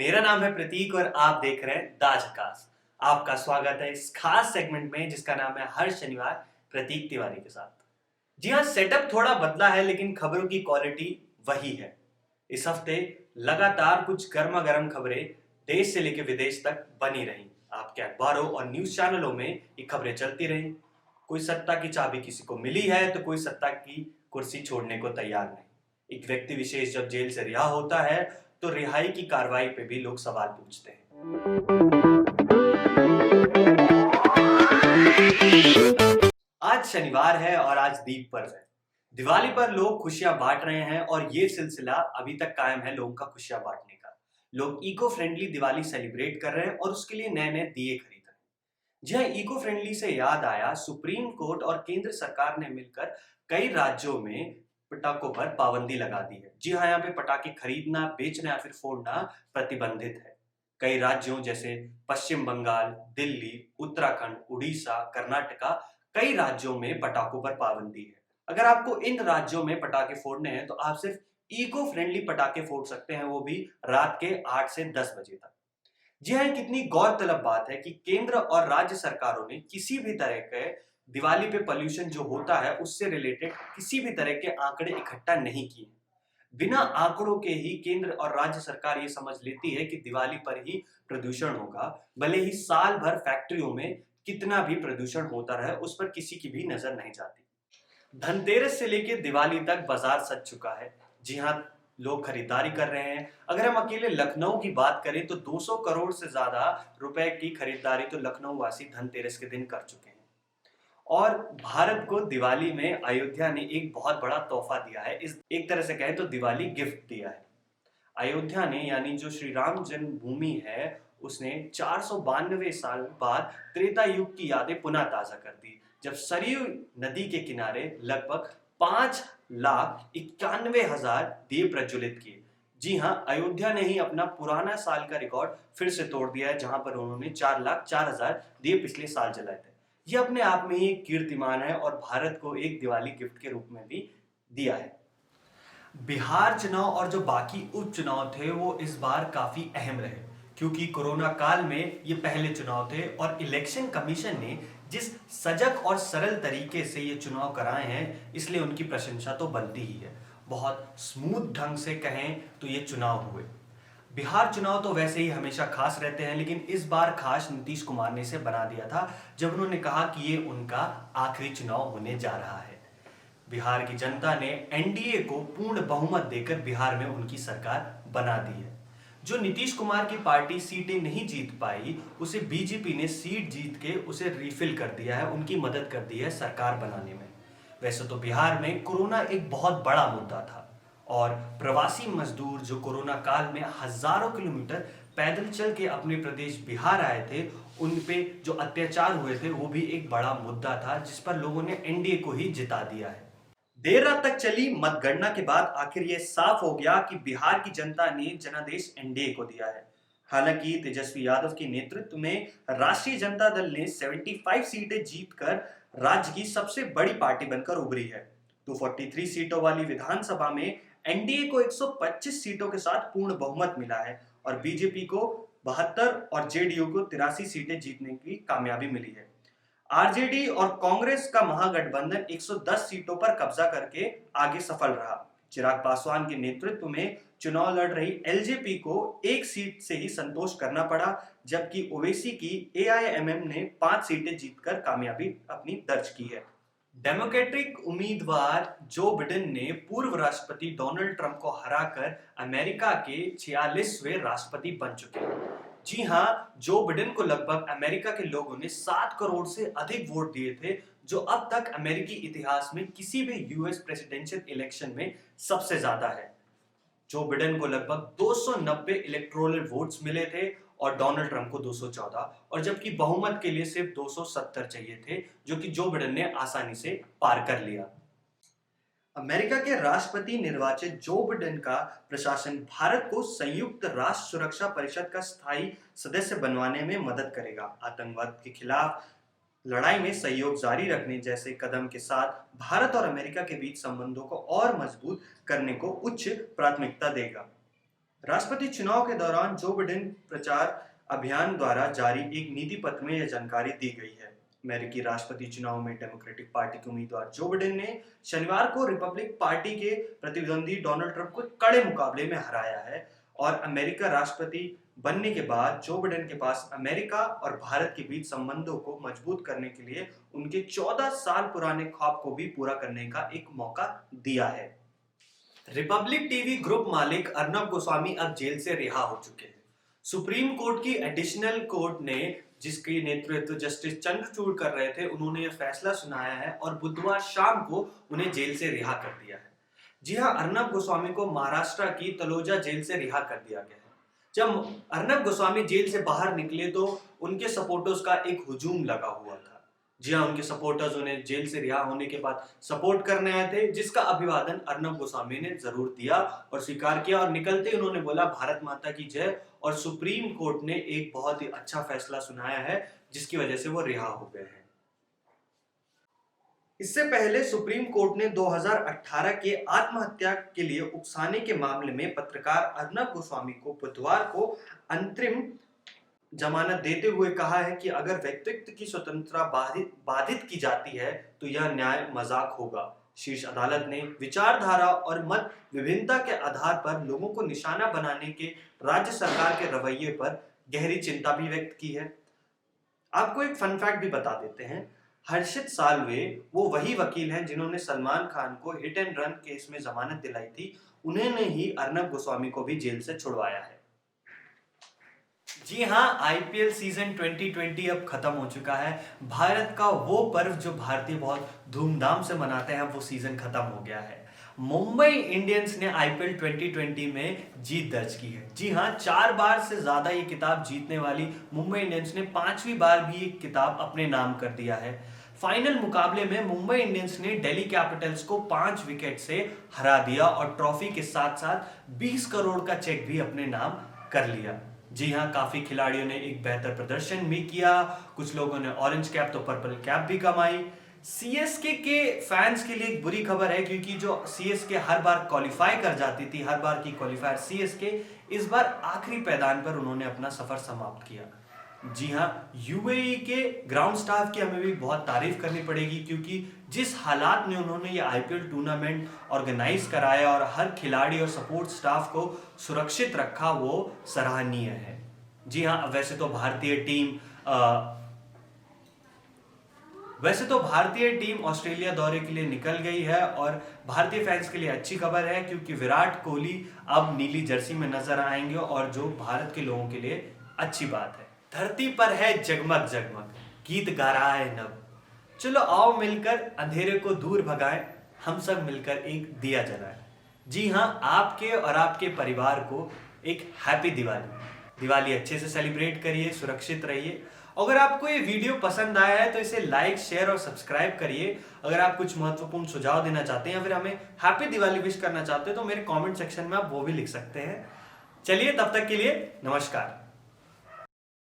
मेरा नाम है प्रतीक और आप देख रहे हैं दाजकास। आपका स्वागत है इस खास सेगमेंट में जिसका नाम है हर शनिवार प्रतीक तिवारी के साथ। जी हाँ, सेटअप थोड़ा बदला है लेकिन खबरों की क्वालिटी वही है। इस हफ्ते लगातार कुछ गर्मा गर्म खबरें देश से लेकर विदेश तक बनी रही। आपके अखबारों और न्यूज चैनलों में ये खबरें चलती रही। कोई सत्ता की चाबी किसी को मिली है तो कोई सत्ता की कुर्सी छोड़ने को तैयार नहीं। एक व्यक्ति विशेष जब जेल से रिहा होता है तो रिहाई की कार्रवाई पे भी लोग सवाल पूछते हैं। आज शनिवार है और आज दीप पर्व है। दिवाली पर लोग खुशियां बांट रहे हैं और ये सिलसिला अभी तक कायम है लोगों का खुशियां बांटने का। लोग इको फ्रेंडली दिवाली सेलिब्रेट कर रहे हैं और उसके लिए नए नए दिए खरीद रहे हैं। जी हाँ, इको फ्रेंडली से याद आया, सुप्रीम कोर्ट और केंद्र सरकार ने मिलकर कई राज्यों में पटाखों पर पाबंदी लगा दी है। जी हाँ, यहाँ पे पटाखे खरीदना, बेचना या फिर फोड़ना प्रतिबंधित है। कई राज्यों जैसे पश्चिम बंगाल, दिल्ली, उत्तराखंड, उड़ीसा, कर्नाटका, कई राज्यों में पटाखों पर पाबंदी है। अगर आपको इन राज्यों में पटाखे फोड़ने हैं तो आप सिर्फ इको फ्रेंडली पटाखे फोड़ सकते हैं, वो भी रात के 8 से 10 बजे तक। जी हाँ, कितनी गौरतलब बात है कि केंद्र और राज्य सरकारों ने किसी भी तरह के दिवाली पे पोल्यूशन जो होता है उससे रिलेटेड किसी भी तरह के आंकड़े इकट्ठा नहीं किए। बिना आंकड़ों के ही केंद्र और राज्य सरकार ये समझ लेती है कि दिवाली पर ही प्रदूषण होगा, भले ही साल भर फैक्ट्रियों में कितना भी प्रदूषण होता रहे, उस पर किसी की भी नजर नहीं जाती। धनतेरस से लेकर दिवाली तक बाजार सज चुका है। जी हाँ, लोग खरीदारी कर रहे हैं। अगर हम अकेले लखनऊ की बात करें तो 200 करोड़ से ज्यादा रुपए की खरीदारी तो लखनऊ वासी धनतेरस के दिन कर चुके हैं। और भारत को दिवाली में अयोध्या ने एक बहुत बड़ा तोहफा दिया है। इस एक तरह से कहें तो दिवाली गिफ्ट दिया है। अयोध्या ने, यानी जो श्री राम जन्मभूमि है, उसने 492 साल बाद त्रेता युग की यादें पुनः ताजा कर दी, जब सरयू नदी के किनारे लगभग 5,91,000 दिए प्रज्वलित किए। जी हाँ, अयोध्या ने ही अपना पुराना साल का रिकॉर्ड फिर से तोड़ दिया है, जहां पर उन्होंने 4,04,000 दिए पिछले साल जलाए थे। ये अपने आप में ही एक कीर्तिमान है और भारत को एक दिवाली गिफ्ट के रूप में भी दिया है। बिहार चुनाव और जो बाकी उपचुनाव थे वो इस बार काफी अहम रहे, क्योंकि कोरोना काल में ये पहले चुनाव थे और इलेक्शन कमीशन ने जिस सजग और सरल तरीके से ये चुनाव कराए हैं, इसलिए उनकी प्रशंसा तो बनती ही है। बहुत स्मूथ ढंग से कहें तो ये चुनाव हुए। बिहार चुनाव तो वैसे ही हमेशा खास रहते हैं, लेकिन इस बार खास नीतीश कुमार ने इसे बना दिया था जब उन्होंने कहा कि ये उनका आखिरी चुनाव होने जा रहा है। बिहार की जनता ने एनडीए को पूर्ण बहुमत देकर बिहार में उनकी सरकार बना दी है। जो नीतीश कुमार की पार्टी सीटें नहीं जीत पाई, उसे बीजेपी ने सीट जीत के उसे रिफिल कर दिया है, उनकी मदद कर दी है सरकार बनाने में। वैसे तो बिहार में कोरोना एक बहुत बड़ा मुद्दा था और प्रवासी मजदूर जो कोरोना काल में हजारों किलोमीटर पैदल चल के अपने प्रदेश बिहार आए थे, उन पे जो अत्याचार हुए थे वो भी एक बड़ा मुद्दा था, जिस पर लोगों ने एनडीए को ही जिता दिया है। देर रात तक चली मतगणना के बाद आखिर ये साफ हो गया कि बिहार की जनता ने जनादेश एनडीए को दिया है। हालांकि तेजस्वी यादव के नेतृत्व में राष्ट्रीय जनता दल ने 75 सीटें जीतकर राज्य की सबसे बड़ी पार्टी बनकर उभरी है। 243 सीटों वाली विधानसभा में एनडीए को 125 सीटों के साथ पूर्ण बहुमत मिला है और बीजेपी को 72 और जेडीयू को 83 सीटें जीतने की कामयाबी मिली है। आरजेडी और कांग्रेस का महागठबंधन 110 सीटों पर कब्जा करके आगे सफल रहा। चिराग पासवान के नेतृत्व में चुनाव लड़ रही एलजेपी को एक सीट से ही संतोष करना पड़ा, जबकि ओवैसी की एआईएमएम ने 5 सीटें जीतकर कामयाबी अपनी दर्ज की है। डेमोक्रेटिक उम्मीदवार जो बिडेन ने पूर्व राष्ट्रपति डोनाल्ड ट्रंप को हराकर अमेरिका के 46वें राष्ट्रपति बन चुके हैं। जी हाँ, जो बिडेन को लगभग अमेरिका के लोगों ने 7 करोड़ से अधिक वोट दिए थे, जो अब तक अमेरिकी इतिहास में किसी भी यूएस प्रेसिडेंशियल इलेक्शन में सबसे ज्यादा है। जो बिडेन को लगभग 290 इलेक्टोरल वोट्स मिले थे और डोनाल्ड ट्रंप को 214, और जबकि बहुमत के लिए सिर्फ 270 चाहिए थे, जो कि जो बिडेन ने आसानी से पार कर लिया। अमेरिका के राष्ट्रपति निर्वाचित जो बिडेन का प्रशासन भारत को संयुक्त राष्ट्र सुरक्षा परिषद का स्थायी सदस्य बनवाने में मदद करेगा। आतंकवाद के खिलाफ लड़ाई में सहयोग जारी रखने जैसे कदम के साथ भारत और अमेरिका के बीच संबंधों को और मजबूत करने को उच्च प्राथमिकता देगा। राष्ट्रपति चुनाव के दौरान जो बिडेन प्रचार अभियान द्वारा जारी एक नीति पत्र में यह जानकारी दी गई है। अमेरिकी राष्ट्रपति चुनाव में डेमोक्रेटिक पार्टी के उम्मीदवार जो बिडेन ने शनिवार को रिपब्लिक पार्टी के प्रतिद्वंदी डोनाल्ड ट्रंप को कड़े मुकाबले में हराया है और अमेरिका राष्ट्रपति बनने के बाद जो बिडेन के पास अमेरिका और भारत के बीच संबंधों को मजबूत करने के लिए उनके 14 साल पुराने ख्वाब को भी पूरा करने का एक मौका दिया है। रिपब्लिक टीवी ग्रुप मालिक अर्नब गोस्वामी अब जेल से रिहा हो चुके हैं। सुप्रीम कोर्ट की एडिशनल कोर्ट ने जिसकी नेतृत्व जस्टिस चंद्रचूड़ कर रहे थे, उन्होंने यह फैसला सुनाया है और बुधवार शाम को उन्हें जेल से रिहा कर दिया है। जी हां, अर्नब गोस्वामी को महाराष्ट्र की तलोजा जेल से रिहा कर दिया गया है। जब अर्नब गोस्वामी जेल से बाहर निकले तो उनके सपोर्टर्स का एक हुजूम लगा हुआ था। जी हाँ, उनके सपोर्टर्स उन्हें जेल से रिहा होने के बाद सपोर्ट करने आए थे, जिसका अभिवादन अर्नब गोस्वामी ने जरूर दिया और स्वीकार किया और निकलते ही उन्होंने बोला भारत माता की जय और सुप्रीम कोर्ट ने एक बहुत ही अच्छा फैसला सुनाया है जिसकी वजह से वो रिहा हो गए हैं। इससे पहले सुप्रीम कोर्ट ने 2018 के आत्महत्या के लिए उकसाने के मामले में पत्रकार अर्नब गोस्वामी को बुधवार को अंतरिम जमानत देते हुए कहा है कि अगर व्यक्तित्व की स्वतंत्रता बाधित की जाती है तो यह न्याय मजाक होगा। शीर्ष अदालत ने विचारधारा और मत विभिन्नता के आधार पर लोगों को निशाना बनाने के राज्य सरकार के रवैये पर गहरी चिंता भी व्यक्त की है। आपको एक फन फैक्ट भी बता देते हैं। हर्षित साल्वे वो वही वकील हैं जिन्होंने सलमान खान को हिट एंड रन केस में जमानत दिलाई थी। उन्होंने ही अर्नब गोस्वामी को भी जेल से छुड़वाया है। जी हां, आईपीएल सीजन 2020 अब खत्म हो चुका है। भारत का वो पर्व जो भारतीय बहुत धूमधाम से मनाते हैं, वो सीजन खत्म हो गया है। मुंबई इंडियंस ने आईपीएल 2020 में जीत दर्ज की है। जी हां, 4 बार से ज्यादा ये किताब जीतने वाली मुंबई इंडियंस ने 5वीं बार भी ये किताब अपने नाम कर दिया है। फाइनल मुकाबले में मुंबई इंडियंस ने दिल्ली कैपिटल्स को 5 विकेट से हरा दिया और ट्रॉफी के साथ साथ 20 करोड़ का चेक भी अपने नाम कर लिया। जी हाँ, काफी खिलाड़ियों ने एक बेहतर प्रदर्शन भी किया, कुछ लोगों ने ऑरेंज कैप तो पर्पल कैप भी कमाई। सीएसके के फैंस के लिए एक बुरी खबर है क्योंकि जो सीएसके हर बार क्वालिफाई कर जाती थी, हर बार की क्वालिफायर सीएसके, इस बार आखिरी पैदान पर उन्होंने अपना सफर समाप्त किया। जी हाँ, यूएई के ग्राउंड स्टाफ की हमें भी बहुत तारीफ करनी पड़ेगी क्योंकि जिस हालात में उन्होंने ये आईपीएल टूर्नामेंट ऑर्गेनाइज कराया और हर खिलाड़ी और सपोर्ट स्टाफ को सुरक्षित रखा, वो सराहनीय है। जी हाँ, वैसे तो भारतीय टीम ऑस्ट्रेलिया दौरे के लिए निकल गई है और भारतीय फैंस के लिए अच्छी खबर है क्योंकि विराट कोहली अब नीली जर्सी में नजर आएंगे और जो भारत के लोगों के लिए अच्छी बात है। धरती पर है जगमग जगमग, गीत गा रहा है नभ, चलो आओ मिलकर अंधेरे को दूर भगाएं, हम सब मिलकर एक दिया जलाएं। जी हाँ, आपके और आपके परिवार को एक हैप्पी दिवाली अच्छे से सेलिब्रेट करिए, सुरक्षित रहिए। अगर आपको ये वीडियो पसंद आया है तो इसे लाइक, शेयर और सब्सक्राइब करिए। अगर आप कुछ महत्वपूर्ण सुझाव देना चाहते हैं या फिर हमें हैप्पी दिवाली विश करना चाहते हैं तो मेरे कमेंट सेक्शन में आप वो भी लिख सकते हैं। चलिए, तब तक के लिए नमस्कार।